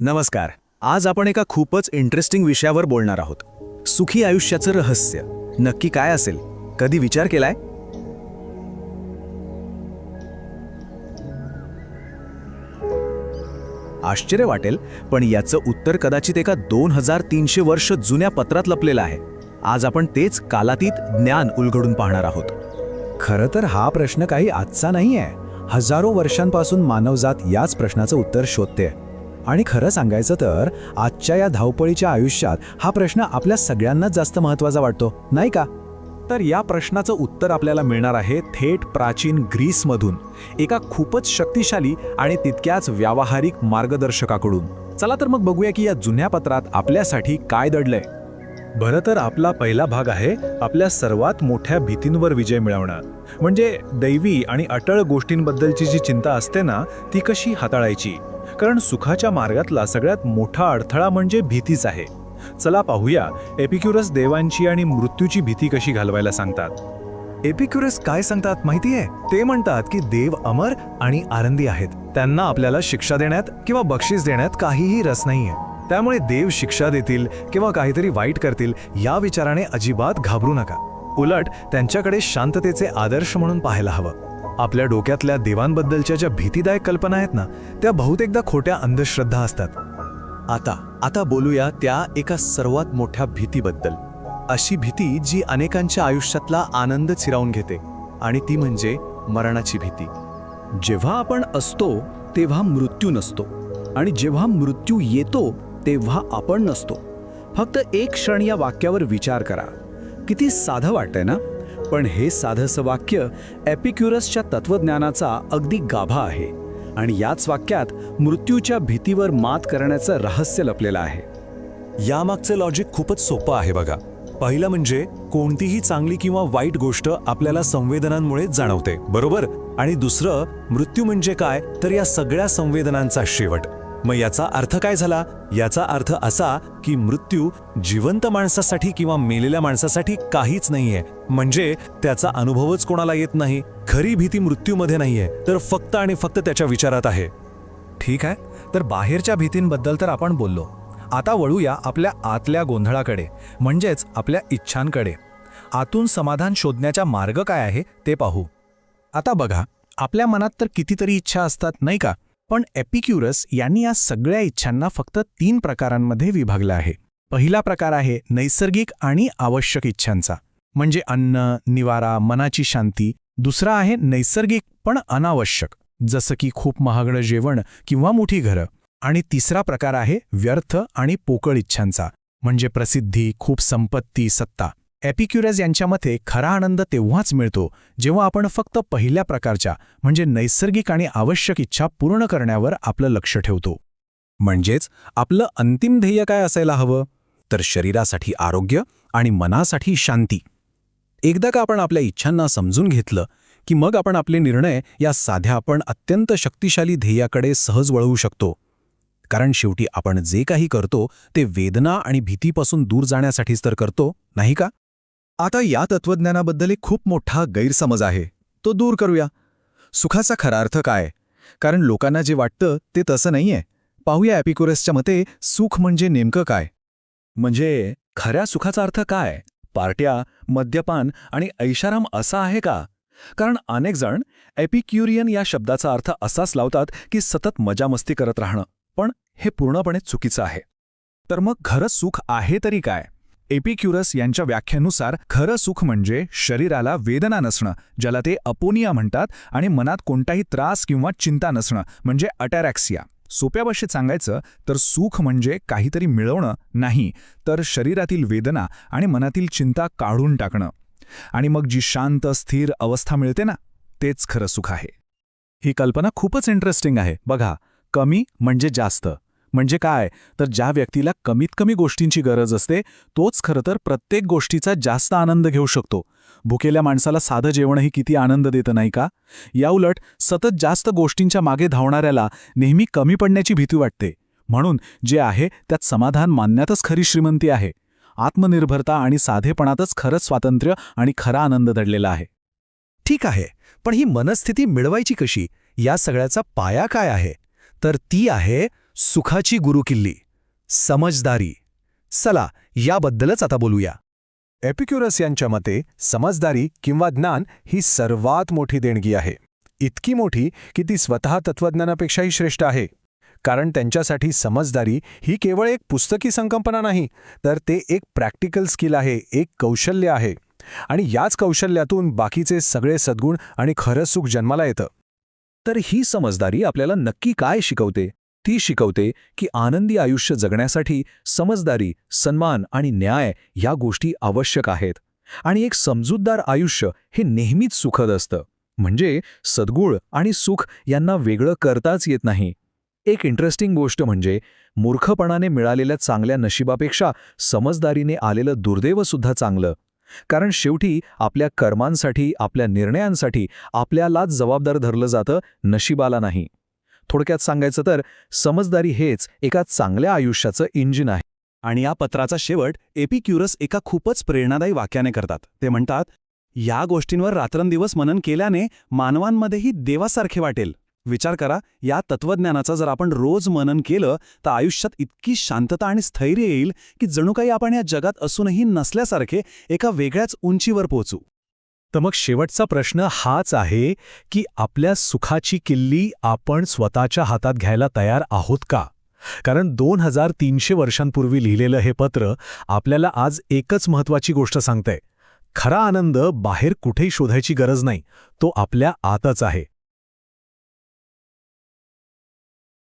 नमस्कार. आज आपण एका खूपच इंटरेस्टिंग विषयावर बोलणार आहोत. सुखी आयुष्याचं रहस्य नक्की काय असेल? कधी विचार केलाय? आश्चर्य वाटेल, पण याचं उत्तर कदाचित एका 2300 वर्ष जुन्या पत्रात लपलेलं आहे. आज आपण तेच कालातीत ज्ञान उलगडून पाहणार आहोत. खरं तर हा प्रश्न काही आजचा नाही आहे. हजारो वर्षांपासून मानवजात याच प्रश्नाचं उत्तर शोधते. आणि खरं सांगायचं तर आजच्या या धावपळीच्या आयुष्यात हा प्रश्न आपल्या सगळ्यांनाच जास्त महत्त्वाचा वाटतो, नाही का? तर या प्रश्नाचं उत्तर आपल्याला मिळणार आहे थेट प्राचीन ग्रीसमधून, एका खूपच शक्तिशाली आणि तितक्याच व्यावहारिक मार्गदर्शकाकडून. चला तर मग बघूया की या जुन्या पत्रात आपल्यासाठी काय दडलंय. बरं, तर आपला पहिला भाग आहे आपल्या सर्वात मोठ्या भीतींवर विजय मिळवणं. म्हणजे दैवी आणि अटळ गोष्टींबद्दलची जी चिंता असते ना, ती कशी हाताळायची. कारण सुखाच्या मार्गातला सगळ्यात मोठा अडथळा म्हणजे भीतीच आहे. चला पाहूया एपिक्युरस देवांची आणि मृत्यूची भीती कशी घालवायला सांगतात. एपिक्युरस काय सांगतात माहितीये? ते म्हणतात की देव अमर आणि आनंदी आहेत. त्यांना आपल्याला शिक्षा देण्यात किंवा बक्षीस देण्यात काहीही रस नाहीये. त्यामुळे देव शिक्षा देतील किंवा काहीतरी वाईट करतील या विचाराने अजिबात घाबरू नका. उलट त्यांच्याकडे शांततेचे आदर्श म्हणून पाहायला हवं. आपल्या डोक्यातल्या देवांबद्दलच्या ज्या भीतीदायक कल्पना आहेत ना, त्या बहुतेकदा खोट्या अंधश्रद्धा असतात. आता बोलूया त्या एका सर्वात मोठ्या भीतीबद्दल. अशी भीती जी अनेकांच्या आयुष्यातला आनंद चिरावून घेते, आणि ती म्हणजे मरणाची भीती. जेव्हा आपण असतो तेव्हा मृत्यू नसतो, आणि जेव्हा मृत्यू येतो तेव्हा आपण नसतो. फक्त एक क्षण या वाक्यावर विचार करा. किती साधं वाटतंय ना? पण हे साधंसं वाक्य एपिक्युरसच्या तत्वज्ञानाचा अगदी गाभा आहे. आणि याच वाक्यात मृत्यूच्या भीतीवर मात करण्याचं रहस्य लपलेलं आहे. यामागचं लॉजिक खूपच सोपं आहे बघा. पहिलं म्हणजे कोणतीही चांगली किंवा वाईट गोष्ट आपल्याला संवेदनांमुळे जाणवते, बरोबर? आणि दुसरं, मृत्यू म्हणजे काय, तर या सगळ्या संवेदनांचा शेवट. मग याचा अर्थ काय झाला? याचा अर्थ असा की मृत्यू जिवंत माणसासाठी किंवा मेलेल्या माणसासाठी काहीच नाहीये. म्हणजे त्याचा अनुभवच कोणाला येत नाही. खरी भीती मृत्यूमध्ये नाहीये, तर फक्त आणि फक्त त्याच्या विचारात आहे. ठीक आहे, तर बाहेरच्या भीतींबद्दल तर आपण बोललो. आता वळूया आपल्या आतल्या गोंधळाकडे, म्हणजेच आपल्या इच्छांकडे. आतून समाधान शोधण्याचा मार्ग काय आहे ते पाहू. आता बघा, आपल्या मनात तर कितीतरी इच्छा असतात, नाही का? पण एपिक्युरस यांनी या सगळ्या इच्छांना फक्त 3 प्रकारांमध्ये विभागलं आहे. पहिला प्रकार आहे नैसर्गिक आणि आवश्यक इच्छांचा, म्हणजे अन्न, निवारा, मनाची शांती. दुसरा आहे नैसर्गिक पण अनावश्यक, जसं की खूप महागडं जेवण किंवा मोठी घरं. आणि तिसरा प्रकार आहे व्यर्थ आणि पोकळ इच्छांचा, म्हणजे प्रसिद्धी, खूप संपत्ती, सत्ता. एपिक्युरस यांच्या मते खरा आनंद तेव्हाच मिळतो जेव्हा आपण फक्त पहिल्या प्रकारच्या, म्हणजे नैसर्गिक आणि आवश्यक इच्छा पूर्ण करण्यावर आपलं लक्ष ठेवतो. म्हणजेच आपलं अंतिम ध्येय काय असायला हवं? तर शरीरासाठी आरोग्य आणि मनासाठी शांती. एकदा का आपण आपल्या इच्छांना समजून घेतलं की मग आपण आपले निर्णय या साध्या पण अत्यंत शक्तिशाली ध्येयाकडे सहज वळवू शकतो. कारण शेवटी आपण जे काही करतो ते वेदना आणि भीतीपासून दूर जाण्यासाठीच तर करतो, नाही का? आता या तत्वज्ञानाबद्दल एक खूप मोठा गैरसमज आहे, तो दूर करूया. सुखाचा खरा अर्थ काय? कारण लोकांना जे वाटतं ते तसं नाहीये. पाहूया एपिक्युरसच्या मते सुख म्हणजे नेमकं काय. म्हणजे खऱ्या सुखाचा अर्थ काय? पार्ट्या, मद्यपान आणि ऐशाराम असा आहे का? कारण अनेक जण एपिक्युरियन या शब्दाचा अर्थ असाच लावतात की सतत मजामस्ती करत राहणं. पण हे पूर्णपणे चुकीचं आहे. तर मग खरं सुख आहे तरी काय? एपिक्युरस यांच्या व्याख्येनुसार खरं सुख म्हणजे शरीराला वेदना नसणं, ज्याला ते अपोनिया म्हणतात, आणि मनात कोणताही त्रास किंवा चिंता नसणं, म्हणजे अटॅरॅक्सिया. सोप्या भाषेत सांगायचं तर सुख म्हणजे काहीतरी मिळवणं नाही, तर शरीरातील वेदना आणि मनातील चिंता काढून टाकणं. आणि मग जी शांत, स्थिर अवस्था मिळते ना, तेच खरं सुख आहे. ही कल्पना खूपच इंटरेस्टिंग आहे. बघा, कमी म्हणजे जास्त. म्हणजे काय? तर ज्या व्यक्तीला कमीत कमी गोष्टींची गरज असते तोच खरं तर प्रत्येक गोष्टीचा जास्त आनंद घेऊ शकतो. भुकेल्या माणसाला साधं जेवणही किती आनंद देतं, नाही का? याउलट सतत जास्त गोष्टींच्या मागे धावणाऱ्याला नेहमी कमी पडण्याची भीती वाटते. म्हणून जे आहे त्यात समाधान मानण्यातच खरी श्रीमंती आहे. आत्मनिर्भरता आणि साधेपणातच खरंच स्वातंत्र्य आणि खरा आनंद दडलेला आहे. ठीक आहे, पण ही मनस्थिती मिळवायची कशी? या सगळ्याचा पाया काय आहे? तर ती आहे सुखाची गुरुकिल्ली, समजदारी. चला याबद्दलच आता बोलूया. एपिक्युरस यांच्या मते समजदारी किंवा ज्ञान ही सर्वात मोठी देणगी आहे. इतकी मोठी की ती स्वतः तत्त्वज्ञानापेक्षाही श्रेष्ठ आहे. कारण त्यांच्यासाठी समजदारी ही केवळ एक पुस्तकी संकल्पना नाही, तर ते एक प्रॅक्टिकल स्किल आहे, एक कौशल्य आहे. आणि याच कौशल्यातून बाकीचे सगळे सद्गुण आणि खरं सुख जन्माला येतं. तर ही समजदारी आपल्याला नक्की काय शिकवते? ती शिकवते की आनंदी आयुष्य जगण्यासाठी समजदारी, सन्मान आणि न्याय या गोष्टी आवश्यक आहेत. आणि एक समजूतदार आयुष्य हे नेहमीच सुखद असतं. म्हणजे सद्गुण आणि सुख यांना वेगळं करताच येत नाही. एक इंटरेस्टिंग गोष्ट म्हणजे मूर्खपणाने मिळालेल्या चांगल्या नशिबापेक्षा समजदारीने आलेलं दुर्दैवसुद्धा चांगलं. कारण शेवटी आपल्या कर्मांसाठी, आपल्या निर्णयांसाठी आपल्यालाच जबाबदार धरलं जातं, नशिबाला नाही. थोडक्यात सांगायचं तर समजदारी हेच एका चांगल्या आयुष्याचं इंजिन आहे. आणि या पत्राचा शेवट एपिक्युरस एका खूपच प्रेरणादायी वाक्याने करतात. ते म्हणतात, या गोष्टींवर रात्रंदिवस मनन केल्याने मानवांमध्येही देवासारखे वाटेल. विचार करा, या तत्वज्ञानाचं जर आपण रोज मनन केलं तर आयुष्यात इतकी शांतता आणि स्थैर्य येईल की जणू काही आपण या जगात असूनही नसल्यासारखे एका वेगळ्याच उंचीवर पोहोचू. तर मग शेवटचा प्रश्न हाच आहे की आपल्या सुखाची किल्ली आपण स्वतःच्या हातात घ्यायला तयार आहोत का? कारण 2300 वर्षांपूर्वी लिहिलेलं हे पत्र आपल्याला आज एकच महत्त्वाची गोष्ट सांगतंय. खरा आनंद बाहेर कुठेही शोधायची गरज नाही, तो आपल्या आतच आहे.